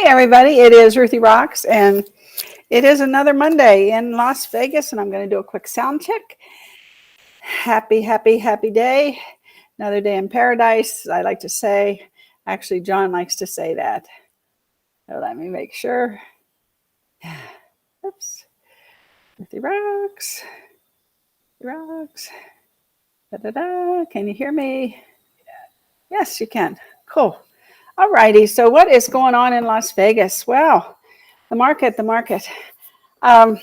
everybody, it is Ruthie Rocks, and it is another Monday in Las Vegas, and I'm going to do a quick sound check. Happy day. Another day in paradise, I like to say. Actually, John likes to say that. So let me make sure. Oops. Ruthie Rocks. Rocks. Da-da-da. Can you hear me? Yes, you can. Cool. All righty. So what is going on in Las Vegas? Well, the market. I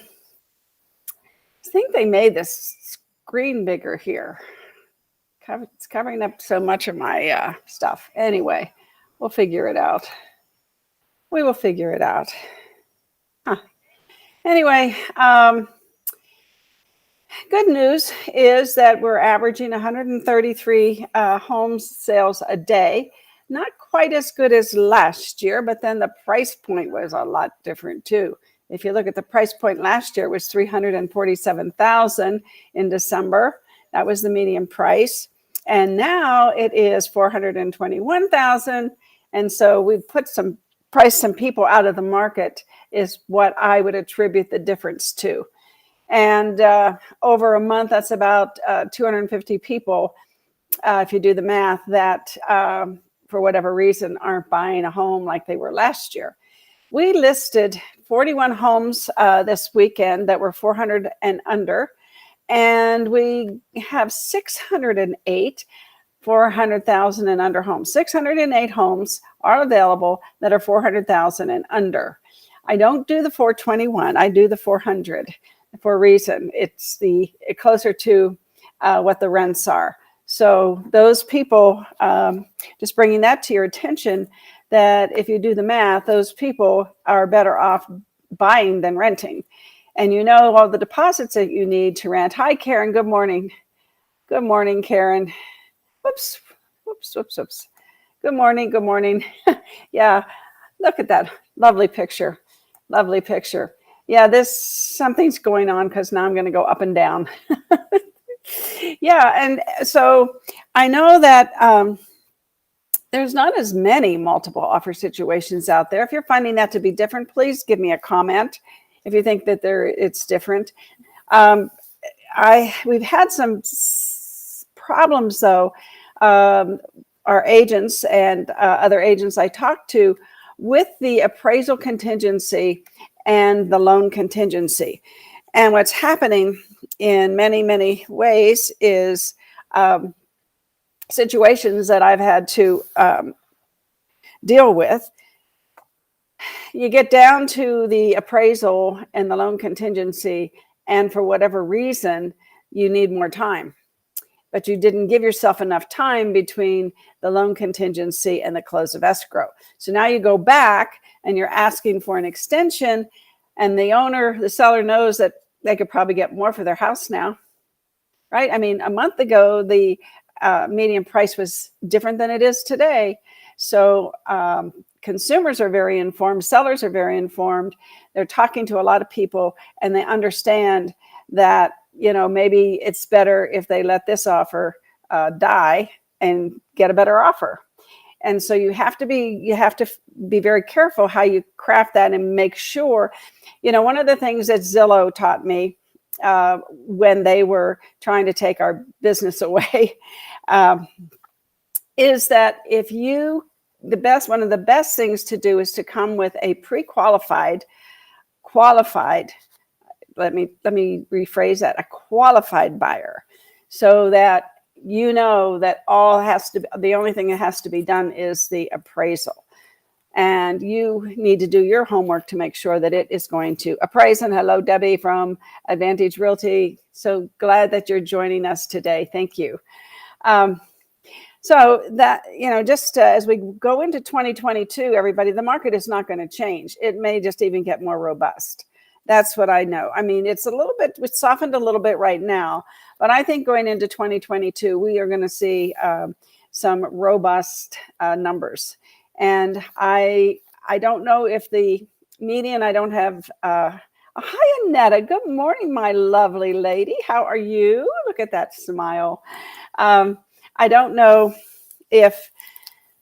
think they made this screen bigger here. It's covering up so much of my stuff. Anyway, we'll figure it out. We will figure it out. Anyway, good news is that we're averaging 133 homes sales a day. Not quite as good as last year, but then the price point was a lot different too. If you look at the price point last year, it was $347,000 in December. That was the median price. And now it is $421,000. And so we've put some people out of the market is what I would attribute the difference to. And over a month, that's about 250 people, if you do the math, that for whatever reason aren't buying a home like they were last year. We listed 41 homes this weekend that were 400 and under, and we have 608 400,000 and under homes. 608 homes are available that are 400,000 and under. I don't do the 421. I do the 400 for a reason. It's closer to what the rents are. So those people, just bringing that to your attention, that if you do the math, those people are better off buying than renting. And you know all the deposits that you need to rent. Hi, Karen. Good morning. Good morning, Karen. Whoops. Good morning. Yeah, look at that. Lovely picture. Yeah, something's going on because now I'm going to go up and down. Yeah, and so I know that there's not as many multiple offer situations out there. If you're finding that to be different, please give me a comment if you think that it's different. We've had some problems though. Our agents and other agents I talked to with the appraisal contingency and the loan contingency. And what's happening in many ways is situations that I've had to deal with. You get down to the appraisal and the loan contingency, and for whatever reason, you need more time. But you didn't give yourself enough time between the loan contingency and the close of escrow. So now you go back and you're asking for an extension, and the seller knows that they could probably get more for their house now, right? I mean, a month ago, the median price was different than it is today. So consumers are very informed, sellers are very informed. They're talking to a lot of people, and they understand that, maybe it's better if they let this offer die and get a better offer. And so you have to be very careful how you craft that and make sure. One of the things that Zillow taught me when they were trying to take our business away is that one of the best things to do is to come with a qualified, let me rephrase that, a qualified buyer, so that that the only thing that has to be done is the appraisal. And you need to do your homework to make sure that it is going to appraise. And hello, Debbie from Advantage Realty. So glad that you're joining us today. Thank you. So that, just as we go into 2022, everybody, the market is not going to change. It may just even get more robust. That's what I know. I mean, it's softened a little bit right now, but I think going into 2022, we are going to see some robust numbers. And I don't know if the median, I don't have, hi, Annetta. Good morning, my lovely lady. How are you? Look at that smile. I don't know if,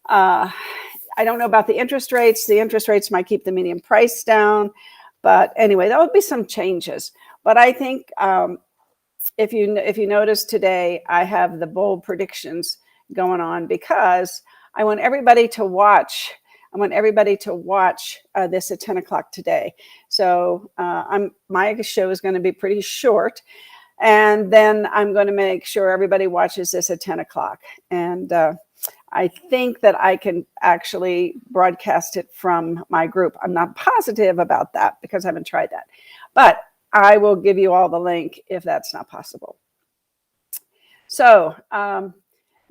I I don't know about the interest rates. The interest rates might keep the median price down. But anyway, that would be some changes. But I think if you notice today, I have the bold predictions going on because I want everybody to watch. I want everybody to watch this at 10 o'clock today. So my show is going to be pretty short. And then I'm going to make sure everybody watches this at 10 o'clock. And I think that I can actually broadcast it from my group. I'm not positive about that because I haven't tried that. But I will give you all the link if that's not possible. So,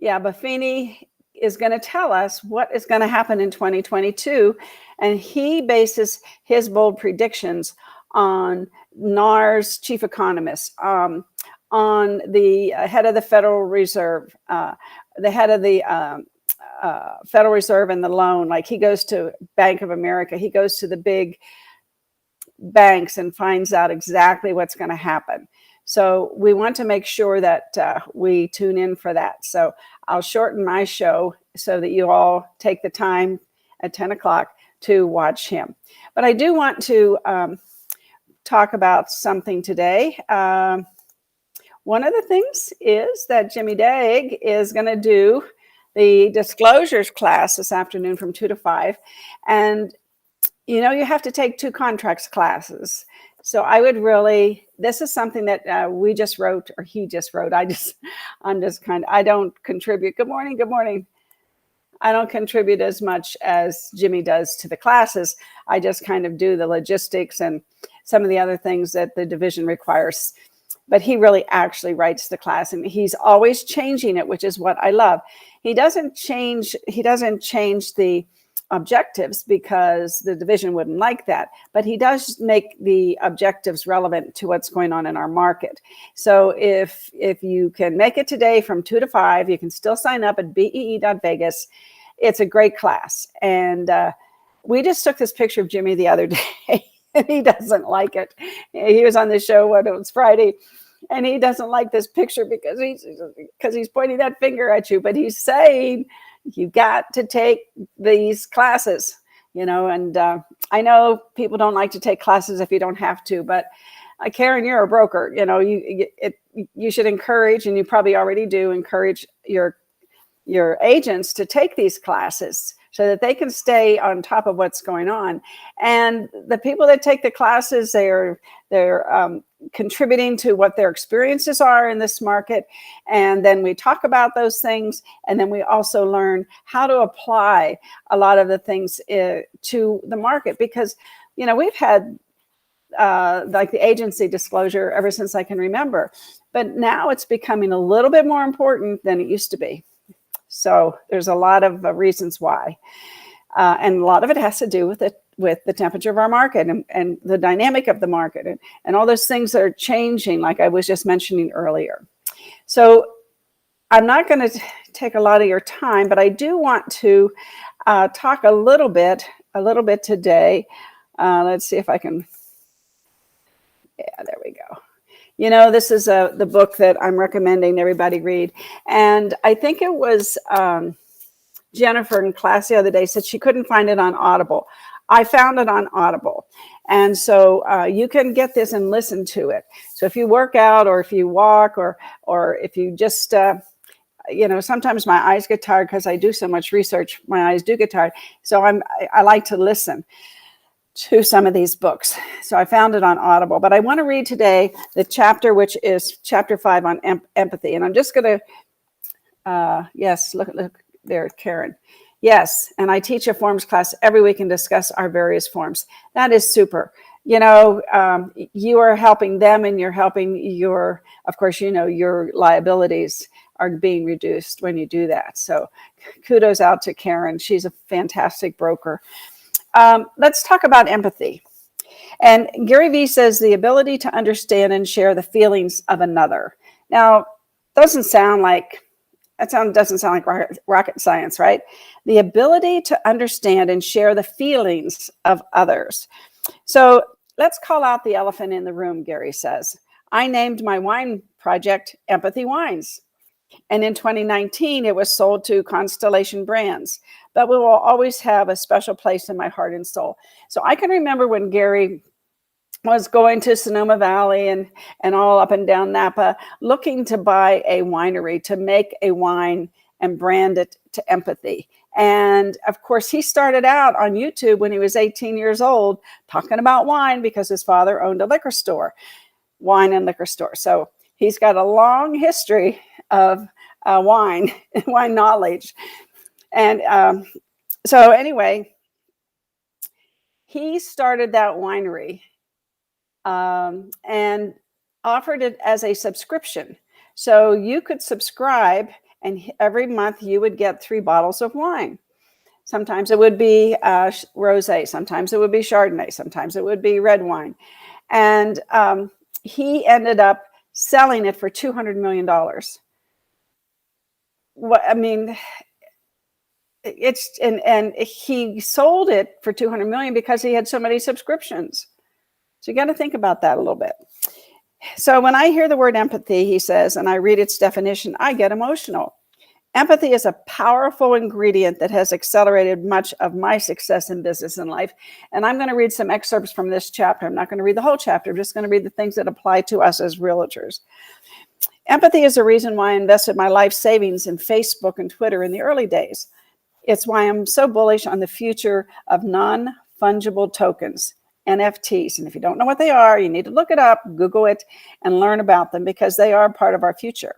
Buffini is going to tell us what is going to happen in 2022. And he bases his bold predictions on NAR's chief economist, on the head of the Federal Reserve, the head of the Federal Reserve and the loan. Like he goes to Bank of America, he goes to the big banks and finds out exactly what's going to happen. So we want to make sure that we tune in for that. So I'll shorten my show so that you all take the time at 10 o'clock to watch him. But I do want to talk about something today. One of the things is that Jimmy Dague is going to do the disclosures class this afternoon from 2 to 5. And, you know, you have to take 2 contracts classes. So I would really, this is something that we just wrote, or he just wrote. I don't contribute. Good morning. Good morning. I don't contribute as much as Jimmy does to the classes. I just kind of do the logistics and some of the other things that the division requires. But he really actually writes the class, and he's always changing it, which is what I love. He doesn't change the objectives because the division wouldn't like that, but he does make the objectives relevant to what's going on in our market. So if you can make it today from 2 to 5, you can still sign up at bee.vegas. It's a great class. And we just took this picture of Jimmy the other day. And he doesn't like it. He was on the show when it was Friday, and he doesn't like this picture because he's pointing that finger at you. But he's saying you got to take these classes, you know. And I know people don't like to take classes if you don't have to. But Karen, you're a broker. You know, you should encourage, and you probably already do, encourage your agents to take these classes, so that they can stay on top of what's going on. And the people that take the classes, they're contributing to what their experiences are in this market. And then we talk about those things. And then we also learn how to apply a lot of the things to the market. Because, you know, we've had like the agency disclosure ever since I can remember. But now it's becoming a little bit more important than it used to be. So there's a lot of reasons why. And a lot of it has to do with the temperature of our market and the dynamic of the market and all those things that are changing, like I was just mentioning earlier. So I'm not going to take a lot of your time, but I do want to talk a little bit today. Let's see if I can. Yeah, there we go. You know, this is the book that I'm recommending everybody read. And I think it was Jennifer in class the other day said she couldn't find it on Audible. I found it on Audible. And so you can get this and listen to it. So if you work out or if you walk or if you just, you know, sometimes my eyes get tired because I do so much research. My eyes do get tired. So I like to listen to some of these books. So I found it on Audible, but I want to read today the chapter, which is chapter 5 on empathy. And I'm just going to, yes, look there, Karen. Yes. And I teach a forms class every week and discuss our various forms. That is super. You know, you are helping them and you're helping of course, you know, your liabilities are being reduced when you do that. So kudos out to Karen. She's a fantastic broker. Let's talk about empathy. And Gary Vee says the ability to understand and share the feelings of another. Now, doesn't sound like rocket science, right? The ability to understand and share the feelings of others. So let's call out the elephant in the room, Gary says. I named my wine project Empathy Wines. And in 2019, it was sold to Constellation Brands. But we will always have a special place in my heart and soul. So I can remember when Gary was going to Sonoma Valley and all up and down Napa, looking to buy a winery to make a wine and brand it to empathy. And of course, he started out on YouTube when he was 18 years old, talking about wine because his father owned a liquor store, wine and liquor store. So he's got a long history of wine knowledge. And so anyway, he started that winery and offered it as a subscription. So you could subscribe, and every month you would get 3 bottles of wine. Sometimes it would be rosé, sometimes it would be Chardonnay, sometimes it would be red wine. And he ended up selling it for $200 million. What I mean, it's and he sold it for $200 million because he had so many subscriptions. So you got to think about that a little bit. So when I hear the word empathy, he says, and I read its definition, I get emotional. Empathy is a powerful ingredient that has accelerated much of my success in business and life. And I'm going to read some excerpts from this chapter. I'm not going to read the whole chapter. I'm just going to read the things that apply to us as realtors. Empathy is the reason why I invested my life savings in Facebook and Twitter in the early days. It's why I'm so bullish on the future of non-fungible tokens, NFTs. And if you don't know what they are, you need to look it up, Google it, and learn about them because they are part of our future.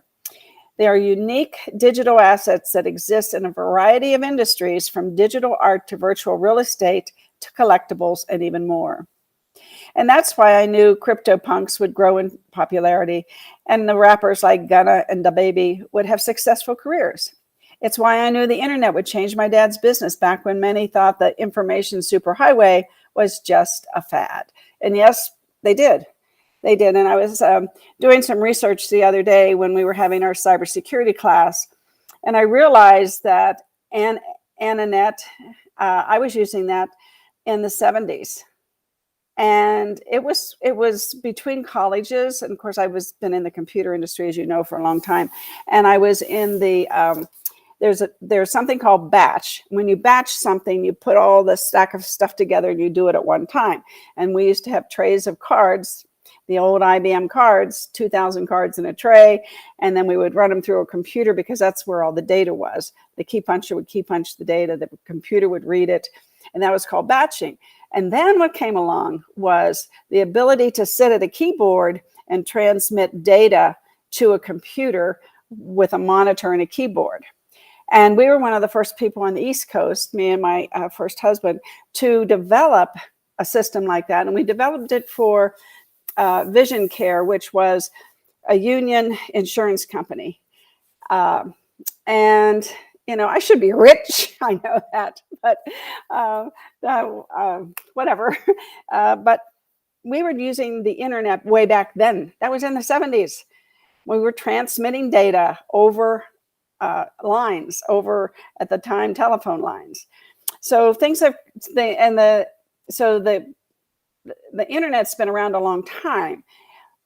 They are unique digital assets that exist in a variety of industries, from digital art to virtual real estate to collectibles and even more. And that's why I knew CryptoPunks would grow in popularity and the rappers like Gunna and DaBaby would have successful careers. It's why I knew the internet would change my dad's business back when many thought the information superhighway was just a fad. And yes, they did. They did. And I was doing some research the other day when we were having our cybersecurity class. And I realized that Ananet, I was using that in the 70s. And it was between colleges. And of course, I was been in the computer industry, as you know, for a long time. And I was in the, there's something called batch. When you batch something, you put all the stack of stuff together and you do it at one time. And we used to have trays of cards, the old IBM cards, 2,000 cards in a tray. And then we would run them through a computer because that's where all the data was. The key puncher would key punch the data, the computer would read it. And that was called batching. And then what came along was the ability to sit at a keyboard and transmit data to a computer with a monitor and a keyboard. And we were one of the first people on the East Coast, me and my first husband, to develop a system like that. And we developed it for Vision Care, which was a union insurance company. And, you know, I should be rich. I know that, but whatever. But we were using the internet way back then. That was in the 70s. We were transmitting data over lines, over at the time telephone lines. So things have, the internet's been around a long time,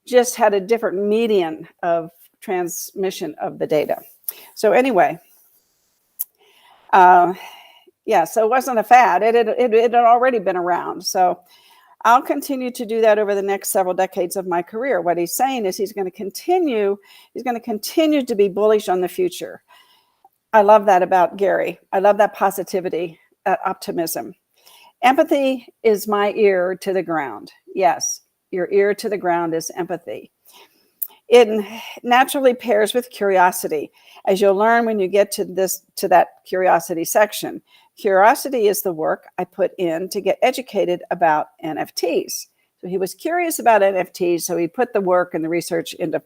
just had a different medium of transmission of the data. So anyway, so it wasn't a fad. It had already been around. So I'll continue to do that over the next several decades of my career. What he's saying is he's going to continue to be bullish on the future. I love that about Gary. I love that positivity, that optimism. Empathy is my ear to the ground. Yes, your ear to the ground is empathy. It naturally pairs with curiosity, as you'll learn when you get to that curiosity section. Curiosity is the work I put in to get educated about NFTs. So he was curious about NFTs, so he put the work and the research into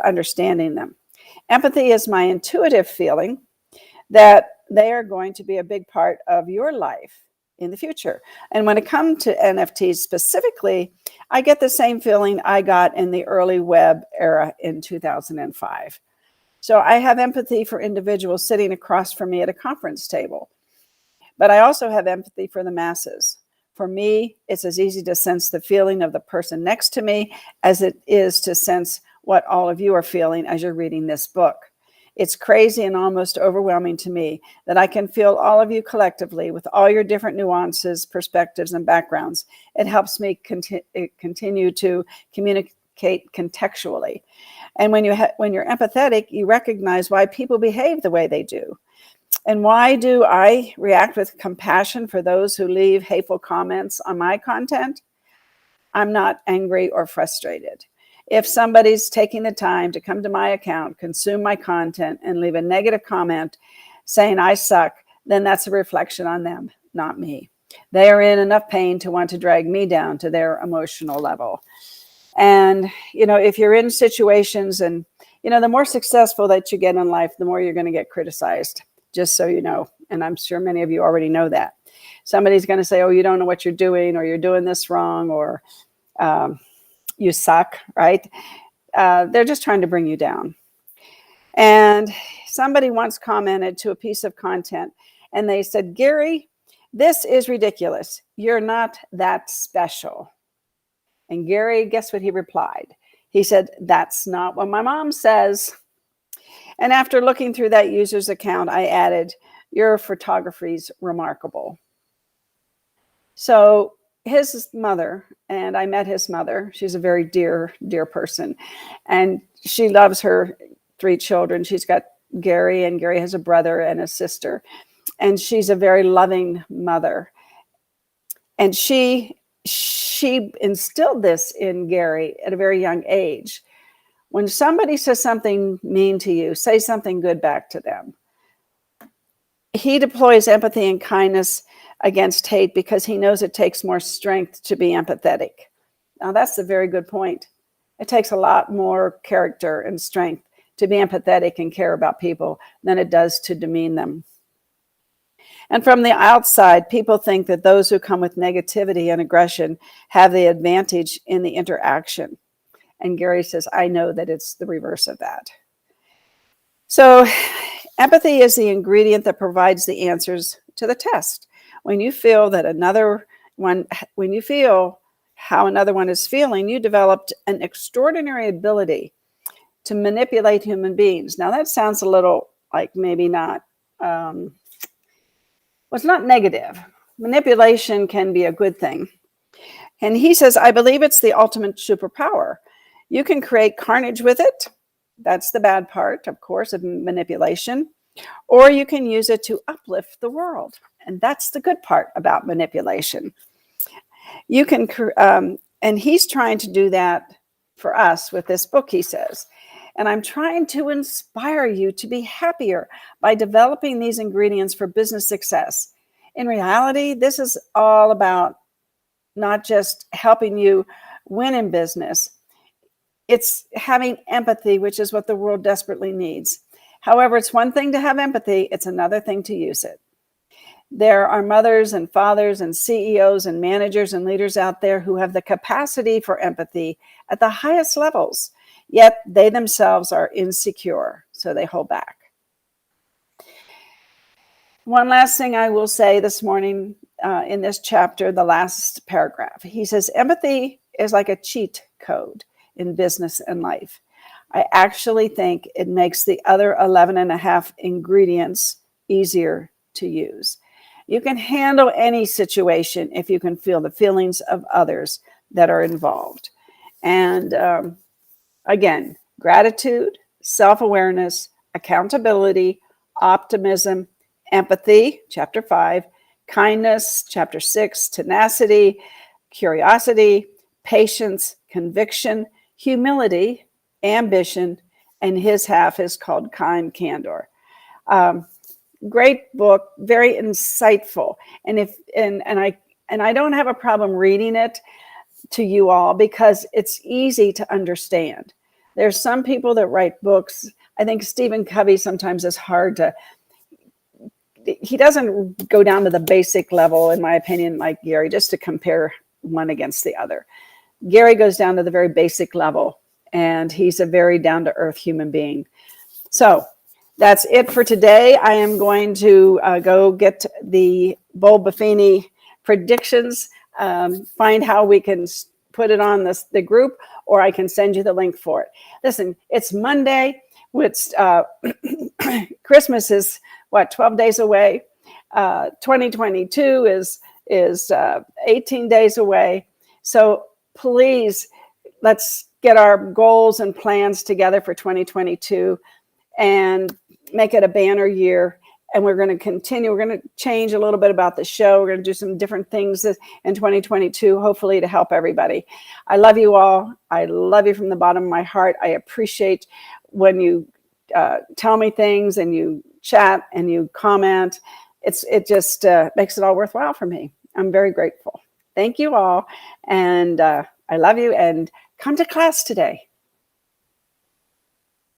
understanding them. Empathy is my intuitive feeling that they are going to be a big part of your life in the future. And when it comes to NFTs specifically, I get the same feeling I got in the early web era in 2005. So I have empathy for individuals sitting across from me at a conference table. But I also have empathy for the masses. For me, it's as easy to sense the feeling of the person next to me as it is to sense what all of you are feeling as you're reading this book. It's crazy and almost overwhelming to me that I can feel all of you collectively with all your different nuances, perspectives, and backgrounds. It helps me continue to communicate contextually. And when you're empathetic, you recognize why people behave the way they do. And why do I react with compassion for those who leave hateful comments on my content? I'm not angry or frustrated. If somebody's taking the time to come to my account, consume my content, and leave a negative comment saying I suck, then that's a reflection on them, not me. They are in enough pain to want to drag me down to their emotional level. And, if you're in situations and, the more successful that you get in life, the more you're going to get criticized, just so you know. And I'm sure many of you already know that. Somebody's going to say, oh, you don't know what you're doing, or you're doing this wrong, or you suck, right? They're just trying to bring you down. And somebody once commented to a piece of content, and they said, Gary, this is ridiculous. You're not that special. And Gary, guess what he replied? He said, that's not what my mom says. And after looking through that user's account, I added, your photography's remarkable. So his mother, and I met his mother. She's a very dear, dear person. And she loves her 3 children. She's got Gary, and Gary has a brother and a sister. And she's a very loving mother. And she instilled this in Gary at a very young age. When somebody says something mean to you, say something good back to them. He deploys empathy and kindness against hate because he knows it takes more strength to be empathetic. Now, that's a very good point. It takes a lot more character and strength to be empathetic and care about people than it does to demean them. And from the outside, people think that those who come with negativity and aggression have the advantage in the interaction. And Gary says, I know that it's the reverse of that. So empathy is the ingredient that provides the answers to the test. When you feel how another one is feeling, you developed an extraordinary ability to manipulate human beings. Now that sounds a little like maybe not, it's not negative. Manipulation can be a good thing. And he says, I believe it's the ultimate superpower. You can create carnage with it. That's the bad part, of course, of manipulation. Or you can use it to uplift the world. And that's the good part about manipulation. You can, and he's trying to do that for us with this book, he says. And I'm trying to inspire you to be happier by developing these ingredients for business success. In reality, this is all about not just helping you win in business. It's having empathy, which is what the world desperately needs. However, it's one thing to have empathy. It's another thing to use it. There are mothers and fathers and CEOs and managers and leaders out there who have the capacity for empathy at the highest levels, yet they themselves are insecure, so they hold back. One last thing I will say this morning in this chapter, the last paragraph. He says, empathy is like a cheat code in business and life. I actually think it makes the other 11 and a half ingredients easier to use. You can handle any situation if you can feel the feelings of others that are involved. And again, gratitude, self-awareness, accountability, optimism, empathy, chapter 5, kindness, chapter 6, tenacity, curiosity, patience, conviction, humility, ambition, and his half is called kind candor. Great book, very insightful. And I don't have a problem reading it to you all because it's easy to understand. There's some people that write books. I think Stephen Covey sometimes is hard to, he doesn't go down to the basic level, in my opinion, like Gary, just to compare one against the other. Gary goes down to the very basic level, and he's a very down-to-earth human being. So that's it for today. I am going to go get the Buffini predictions, find how we can put it on the group, or I can send you the link for it. Listen, it's Monday. which Christmas is what, 12 days away. 2022 is 18 days away. So please, let's get our goals and plans together for 2022 and make it a banner year. And we're going to continue. We're going to change a little bit about the show. We're going to do some different things in 2022, hopefully to help everybody. I love you all. I love you from the bottom of my heart. I appreciate when you tell me things and you chat and you comment. It just makes it all worthwhile for me. I'm very grateful. Thank you all. And I love you. And come to class today.